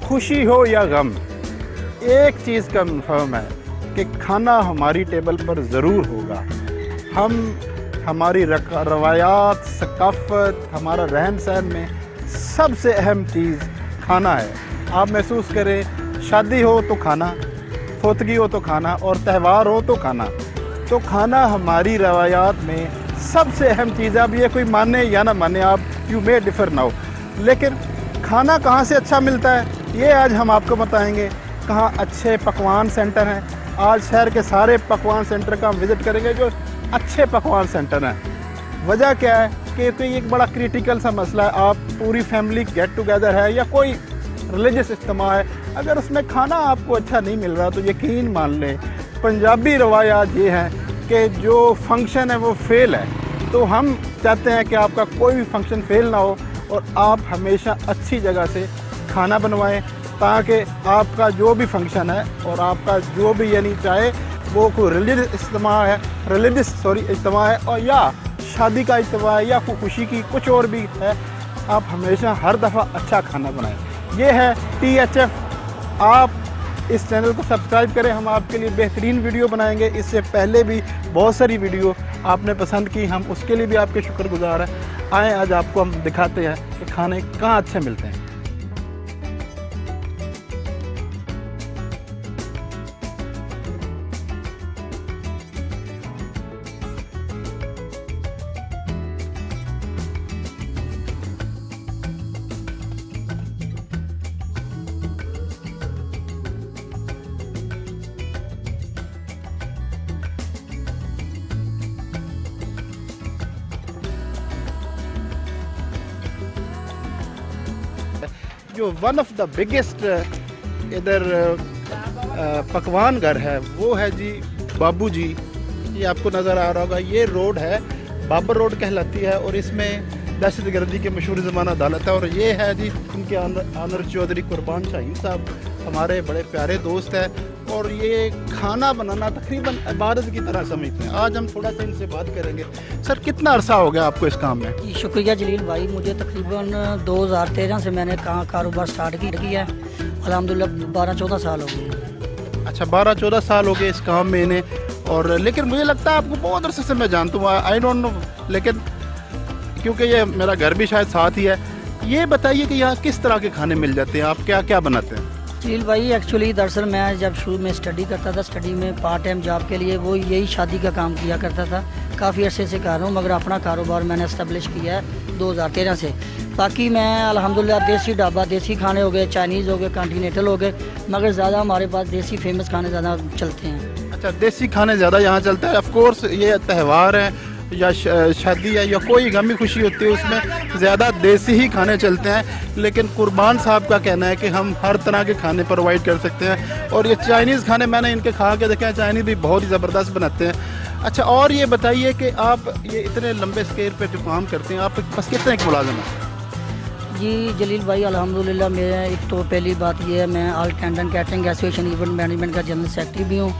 खुशी हो या गम, एक चीज़ कन्फर्म है कि खाना हमारी टेबल पर ज़रूर होगा। हमारी रवायात, सकाफ़त, हमारा रहन सहन में सबसे अहम चीज़ खाना है। आप महसूस करें, शादी हो तो खाना, फोतगी हो तो खाना, और त्यौहार हो तो खाना। तो खाना हमारी रवायात में सबसे अहम चीज़ है। अब ये कोई माने या ना माने, आप यू मे डिफ़र नाउ, लेकिन खाना कहाँ से अच्छा मिलता है ये आज हम आपको बताएंगे। कहाँ अच्छे पकवान सेंटर हैं, आज शहर के सारे पकवान सेंटर का हम विज़िट करेंगे जो अच्छे पकवान सेंटर हैं। वजह क्या है कि कोई एक बड़ा क्रिटिकल सा मसला है, आप पूरी फैमिली गेट टुगेदर है या कोई रिलीजियस इज्तिमा है, अगर उसमें खाना आपको अच्छा नहीं मिल रहा तो यकीन मान लें पंजाबी रवायात ये हैं कि जो फंक्शन है वो फेल है। तो हम चाहते हैं कि आपका कोई भी फंक्शन फेल ना हो और आप हमेशा अच्छी जगह से खाना बनवाएं, ताकि आपका जो भी फंक्शन है और आपका जो भी, यानी चाहे वो कोई रिलीजियस इज्तिमा है और या शादी का इज्तिमा है या कोई खुशी की कुछ और भी है, आप हमेशा हर दफ़ा अच्छा खाना बनाएं। ये है THF। आप इस चैनल को सब्सक्राइब करें, हम आपके लिए बेहतरीन वीडियो बनाएंगे। इससे पहले भी बहुत सारी वीडियो आपने पसंद की, हम उसके लिए भी आपके शुक्रगुजार हैं। आएँ आज आपको हम दिखाते हैं कि खाने कहाँ अच्छे मिलते हैं। जो वन ऑफ द बिगेस्ट इधर पकवान घर है वो है जी बाबू जी। ये आपको नज़र आ रहा होगा, ये रोड है बाबर रोड कहलाती है और इसमें दहशतगर्दी के मशहूर ज़माना अदालत है। और ये है जी उनके आनर चौधरी कुर्बान शाहीन साहब, हमारे बड़े प्यारे दोस्त हैं और ये खाना बनाना तकरीबन इबादत की तरह समझते हैं। आज हम थोड़ा सा इनसे बात करेंगे। सर, कितना अरसा हो गया आपको इस काम में? जी शुक्रिया जलील भाई, मुझे तकरीबन 2013 से मैंने कारोबार स्टार्ट किया है। अल्हम्दुलिल्लाह 12-14 साल हो गए। अच्छा, 12-14 साल हो गए इस काम में इन्हें। और लेकिन मुझे लगता है आपको बहुत अरसे से मैं जानता हूँ, आई डोंट नो, लेकिन क्योंकि ये मेरा घर भी शायद साथ ही है। ये बताइए कि यहाँ किस तरह के खाने मिल जाते हैं, आप क्या क्या बनाते हैं? जलील भाई एक्चुअली दरअसल मैं जब शुरू में स्टडी करता था, स्टडी में पार्ट टाइम जॉब के लिए वो यही शादी का काम किया करता था। काफ़ी अरसे से कर रहा हूँ, मगर अपना कारोबार मैंने इस्टेब्लिश किया है 2013 से। बाकी मैं अल्हम्दुलिल्लाह देसी ढाबा, देसी खाने हो गए, चाइनीज़ हो गए, कॉन्टीनेंटल हो गए, मगर ज़्यादा हमारे पास देसी फेमस खाने ज़्यादा चलते हैं। अच्छा, देसी खाने ज़्यादा यहाँ चलता है। ऑफ कोर्स ये त्यौहार है या शादी है या कोई गमी खुशी होती है, उसमें ज़्यादा देसी ही खाने चलते हैं। लेकिन कुर्बान साहब का कहना है कि हम हर तरह के खाने प्रोवाइड कर सकते हैं। और ये चाइनीज़ खाने मैंने इनके खा के देखे हैं, चाइनीज़ भी बहुत ही ज़बरदस्त बनाते हैं। अच्छा, और ये बताइए कि आप ये इतने लंबे स्केल पे जो काम करते हैं, आप बस कितने एक मुलाजिम हैं? जी जलील भाई अल्हम्दुलिल्लाह, मेरा एक तो पहली बात ये है, मैं all Canton catering association event management का जनरल सेक्रेटरी भी हूँ।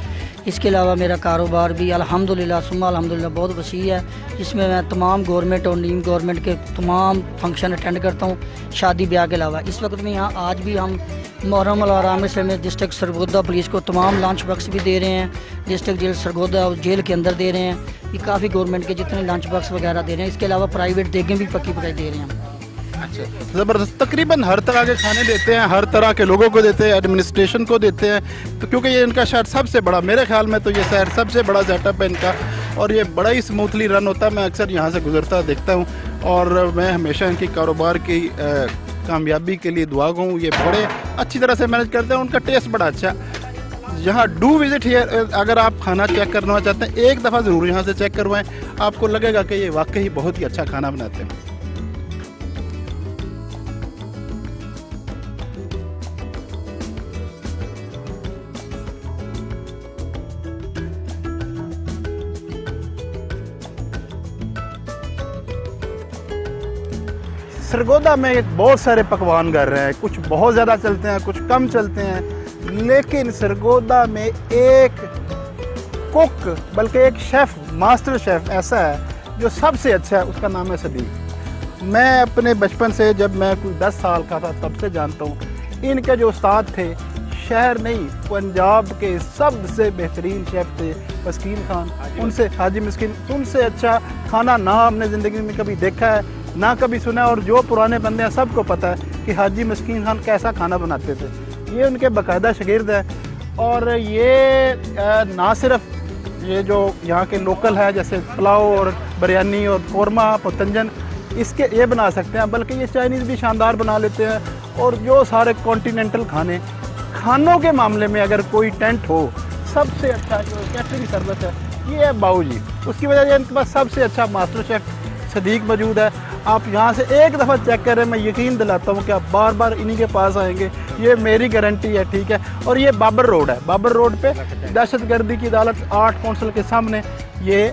इसके अलावा मेरा कारोबार भी अल्हम्दुलिल्लाह सुम्मा अल्हम्दुलिल्लाह बहुत वसी है, जिसमें मैं तमाम गवर्नमेंट और नीम गवर्नमेंट के तमाम फंक्शन अटेंड करता हूँ, शादी ब्याह के अलावा। इस वक्त में यहाँ आज भी हम मुहर्रम अल आराम में डिस्ट्रिक्ट सरगोदा पुलिस को तमाम लंच बॉक्स भी दे रहे हैं, डिस्ट्रिक्ट जेल सरगोदा जेल के अंदर दे रहे हैं। ये काफ़ी गवर्नमेंट के जितने लंच बॉक्स वगैरह दे रहे हैं। इसके अलावा प्राइवेट देगें भी पक्की पकाई दे रहे हैं। अच्छा, ज़बरदस्त। तकरीबन हर तरह के खाने देते हैं, हर तरह के लोगों को देते हैं, एडमिनिस्ट्रेशन को देते हैं। तो क्योंकि ये इनका शायद सबसे बड़ा, मेरे ख्याल में तो ये शहर सबसे बड़ा सेटअप है इनका और ये बड़ा ही स्मूथली रन होता है। मैं अक्सर यहाँ से गुजरता देखता हूँ और मैं हमेशा इनकी कारोबार की कामयाबी के लिए दुआ गूँ। ये बड़े अच्छी तरह से मैनेज करते हैं, उनका टेस्ट बड़ा अच्छा। यहाँ डू विजिट हियर, अगर आप खाना चेक करना चाहते हैं एक दफ़ा ज़रूर यहाँ से चेक करवाएं, आपको लगेगा कि ये वाकई बहुत ही अच्छा खाना बनाते हैं। सरगोदा में बहुत सारे पकवान घर हैं, कुछ बहुत ज़्यादा चलते हैं, कुछ कम चलते हैं, लेकिन सरगोदा में एक कुक, बल्कि एक शेफ़, मास्टर शेफ़ ऐसा है जो सबसे अच्छा है, उसका नाम है सदीक। मैं अपने बचपन से, जब मैं कोई 10 साल का था तब से जानता हूँ इनके जो उस्ताद थे शहर नहीं पंजाब के सबसे बेहतरीन शेफ़ थे मस्कीन खान, उनसे हाजी मस्कीन, उनसे अच्छा खाना ना हमने ज़िंदगी में कभी देखा है ना कभी सुना है। और जो पुराने बंदे हैं सबको पता है कि हाजी मस्कीन खान कैसा खाना बनाते थे। ये उनके बाकायदा शागिर्द है। और ये ना सिर्फ ये जो यहाँ के लोकल है जैसे पुलाव और बिरयानी और कौरमा पतंजन इसके ये बना सकते हैं, बल्कि ये चाइनीज़ भी शानदार बना लेते हैं। और जो सारे कॉन्टिनेंटल खानों के मामले में अगर कोई टेंट हो सबसे अच्छा जो कैटरिंग सर्विस है ये है बाऊ जी। उसकी वजह से इनके पास सबसे अच्छा मास्टर शेफ़ सदीक मौजूद है। आप यहाँ से एक दफ़ा चेक करें, मैं यकीन दिलाता हूँ कि आप बार बार इन्हीं के पास आएंगे, ये मेरी गारंटी है, ठीक है। और ये बाबर रोड है, बाबर रोड पे दहशतगर्दी की अदालत 8 कौंसल के सामने ये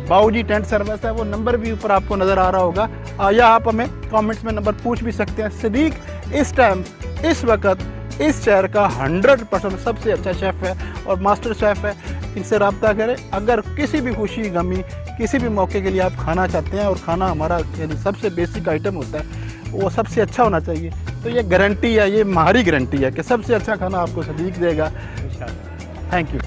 बाऊजी टेंट सर्विस है। वो नंबर भी ऊपर आपको नज़र आ रहा होगा, या आप हमें कमेंट्स में नंबर पूछ भी सकते हैं। सदीक इस टाइम इस वक्त इस शहर का 100% सबसे अच्छा शेफ़ है और मास्टर शेफ़ है। इनसे रब्ता करें अगर किसी भी खुशी गमी किसी भी मौके के लिए आप खाना चाहते हैं। और खाना हमारा यानी सबसे बेसिक आइटम होता है, वो सबसे अच्छा होना चाहिए। तो ये गारंटी है, ये हमारी गारंटी है कि सबसे अच्छा खाना आपको सदीक देगा इंशाल्लाह। Thank you.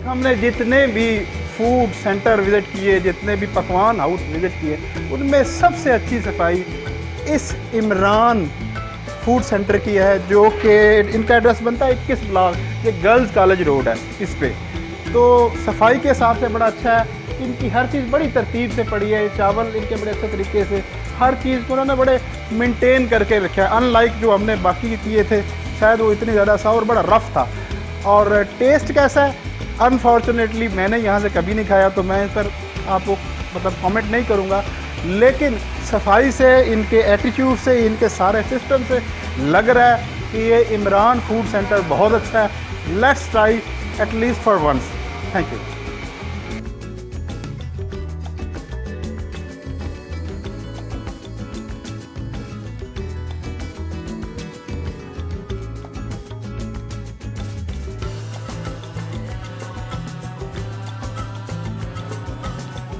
हमने जितने भी फूड सेंटर विज़िट किए, जितने भी पकवान हाउस विज़िट किए, उनमें सबसे अच्छी सफाई इस इमरान फूड सेंटर की है, जो कि इनका एड्रेस बनता है 21 ब्लॉक, ये गर्ल्स कॉलेज रोड है इस पे। तो सफाई के हिसाब से बड़ा अच्छा है। इनकी हर चीज़ बड़ी तरतीब से पड़ी है। चावल इनके बड़े अच्छे तरीके से हर चीज़ को उन्होंने बड़े मेंटेन करके रखा है, अनलाइक जो हमने बाकी किए थे शायद वो इतनी ज़्यादा सा और बड़ा रफ़ था। और टेस्ट कैसा है अनफॉर्चुनेटली मैंने यहाँ से कभी नहीं खाया, तो मैं इस पर आपको मतलब कमेंट नहीं करूँगा। लेकिन सफाई से, इनके एटीट्यूड से, इनके सारे सिस्टम से लग रहा है कि ये इमरान फूड सेंटर बहुत अच्छा है। Let's try at least for once. Thank you.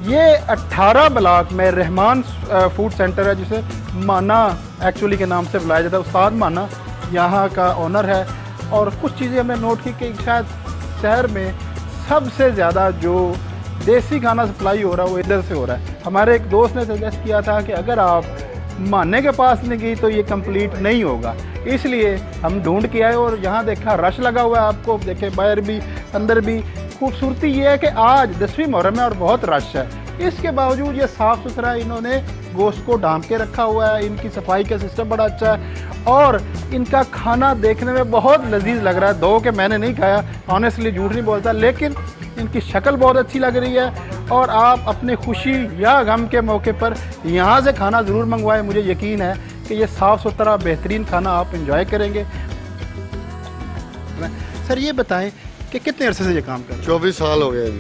ये 18 ब्लॉक में रहमान फूड सेंटर है, जिसे माना एक्चुअली के नाम से बुलाया जाता है। उस्ताद माना यहाँ का ओनर है। और कुछ चीज़ें हमने नोट की कि शायद शहर में सबसे ज़्यादा जो देसी खाना सप्लाई हो रहा है वो इधर से हो रहा है। हमारे एक दोस्त ने सजेस्ट किया था कि अगर आप माने के पास नहीं गई तो ये कंप्लीट नहीं होगा, इसलिए हम ढूंढ के आए और यहाँ देखा रश लगा हुआ है। आपको देखे बाहर भी अंदर भी। खूबसूरती ये है कि आज 10वीं मुहर्रम है और बहुत रश है, इसके बावजूद ये साफ़ सुथरा इन्होंने गोश्त को ढांप के रखा हुआ है। इनकी सफाई का सिस्टम बड़ा अच्छा है और इनका खाना देखने में बहुत लजीज लग रहा है। दो कि मैंने नहीं खाया, ऑनेस्टली झूठ नहीं बोलता, लेकिन इनकी शक्ल बहुत अच्छी लग रही है। और आप अपनी खुशी या गम के मौके पर यहाँ से खाना ज़रूर मंगवाएं। मुझे यकीन है कि ये साफ़ सुथरा बेहतरीन खाना आप इंजॉय करेंगे। सर ये बताएं कि कितने अरसे से ये काम कर रहे हैं? 24 साल हो गए।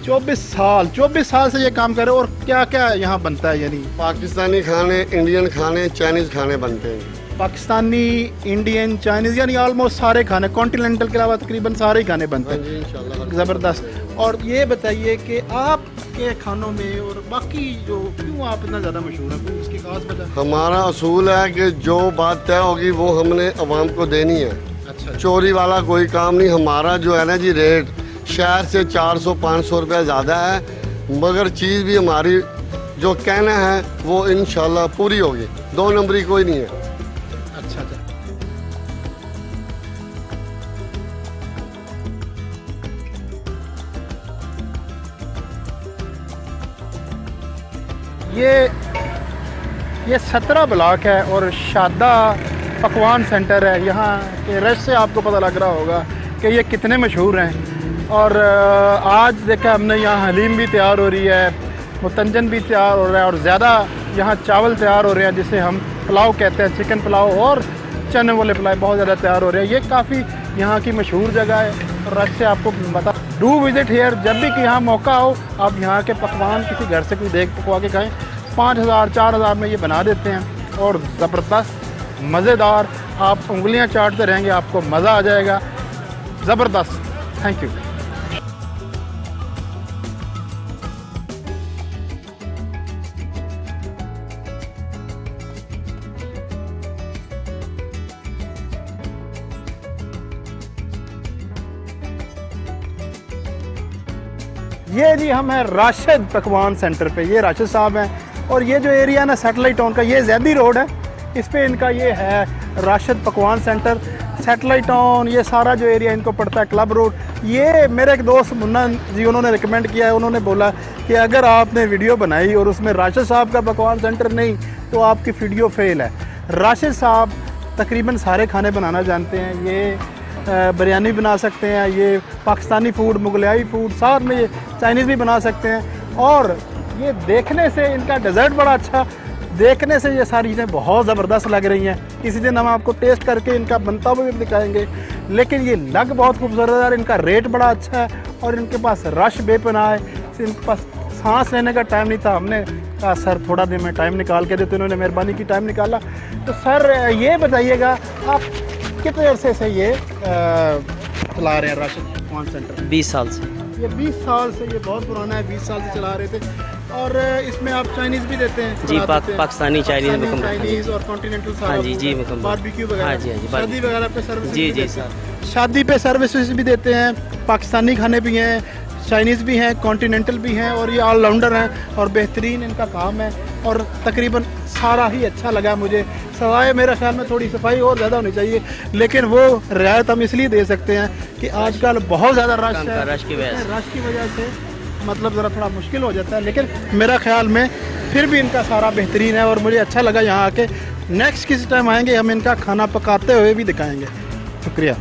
24 साल से ये काम कर रहे हो। और क्या क्या यहाँ बनता है? यानी पाकिस्तानी खाने, इंडियन खाने, चाइनीज़ खाने बनते हैं। पाकिस्तानी, इंडियन, चाइनीज़ यानी ऑलमोस्ट सारे खाने, कॉन्टिनेंटल के अलावा तकरीबन सारे ही खाने बनते हैं। इंशाल्लाह ज़बरदस्त। और ये बताइए कि आपके खानों में और बाकी जो क्यों आप इतना ज़्यादा मशहूर हैं, कोई उसकी खास वजह? हमारा असूल है कि जो बात तय होगी वो हमने अवाम को देनी है। अच्छा। चोरी वाला कोई काम नहीं। हमारा जो है ना जी रेट शहर से 400-500 रुपये ज़्यादा है, मगर चीज़ भी हमारी जो कहना है वो इंशाल्लाह पूरी होगी। 2 नंबरी कोई नहीं है। अच्छा अच्छा। ये 17 ब्लॉक है और शादा पकवान सेंटर है। यहाँ के रश से आपको पता लग रहा होगा कि ये कितने मशहूर हैं। और आज देखा हमने यहाँ हलीम भी तैयार हो रही है, मुतंजन भी तैयार हो रहा है और ज़्यादा यहाँ चावल तैयार हो रहे हैं जिसे हम पुलाव कहते हैं, चिकन पुलाव और चने वाले पुलाव बहुत ज़्यादा तैयार हो रहे हैं। ये काफ़ी यहाँ की मशहूर जगह है। रश से आपको बता। डू विजिट हेयर, जब भी कि यहाँ मौका हो आप यहाँ के पकवान किसी घर से कोई देख पकवा के खाएँ। 5000 4000 में ये बना देते हैं और ज़बरदस्त मज़ेदार, आप उंगलियाँ चाटते रहेंगे, आपको मज़ा आ जाएगा, ज़बरदस्त। Thank you. ये जी हम हैं राशिद पकवान सेंटर पे, ये राशिद साहब हैं। और ये जो एरिया ना सैटेलाइट टाउन का, ये जैदी रोड है, इस पे इनका ये है राशिद पकवान सेंटर। सैटेलाइट टाउन ये सारा जो एरिया इनको पड़ता है, क्लब रोड। ये मेरे एक दोस्त मुन्ना जी उन्होंने रिकमेंड किया है, उन्होंने बोला कि अगर आपने वीडियो बनाई और उसमें राशिद साहब का पकवान सेंटर नहीं तो आपकी वीडियो फेल है। राशिद साहब तकरीबन सारे खाने बनाना जानते हैं, ये बिरयानी बना सकते हैं, ये पाकिस्तानी फ़ूड, मुगलाई फ़ूड, साथ में ये चाइनीज़ भी बना सकते हैं। और ये देखने से इनका डेज़र्ट बड़ा अच्छा, देखने से ये सारी चीज़ें बहुत ज़बरदस्त लग रही हैं। किसी दिन हम आपको टेस्ट करके इनका बनता हुआ भी दिखाएंगे, लेकिन ये लग बहुत खूबसूरत है, इनका रेट बड़ा अच्छा है और इनके पास रश बेपनाह है। इनके पास सांस लेने का टाइम नहीं था, हमने कहा सर थोड़ा देर में टाइम निकाल के देते, उन्होंने मेहरबानी की टाइम निकाला। तो सर ये बताइएगा आप कितने अरसे से ये चला रहे हैं राशिद पकवान सेंटर? 20 साल से। ये 20 साल से, ये बहुत पुराना है, 20 साल से चला रहे थे। और इसमें आप चाइनीज़ भी देते हैं? जी, पाकिस्तानी चाइनीज़ और कॉन्टिनेंटल सारा। हाँ जी मुकम्मल। बारबेक्यू वगैरह? हाँ जी, शादी वगैरह पे सर्विस? जी सर, शादी पे सर्विसेज भी देते हैं, पाकिस्तानी खाने भी हैं, चाइनीज़ भी हैं, कॉन्टिनेंटल भी हैं, और ये ऑलराउंडर हैं और बेहतरीन इनका काम है। और तकरीबन सारा ही अच्छा लगा मुझे, सवाए मेरे ख्याल में थोड़ी सफाई और ज़्यादा होनी चाहिए, लेकिन वो रियायत हम इसलिए दे सकते हैं कि आजकल बहुत ज़्यादा रश है, रश की वजह से मतलब ज़रा थोड़ा मुश्किल हो जाता है, लेकिन मेरा ख्याल में फिर भी इनका सारा बेहतरीन है और मुझे अच्छा लगा यहाँ आके। नेक्स्ट किसी टाइम आएंगे, हम इनका खाना पकाते हुए भी दिखाएंगे। शुक्रिया।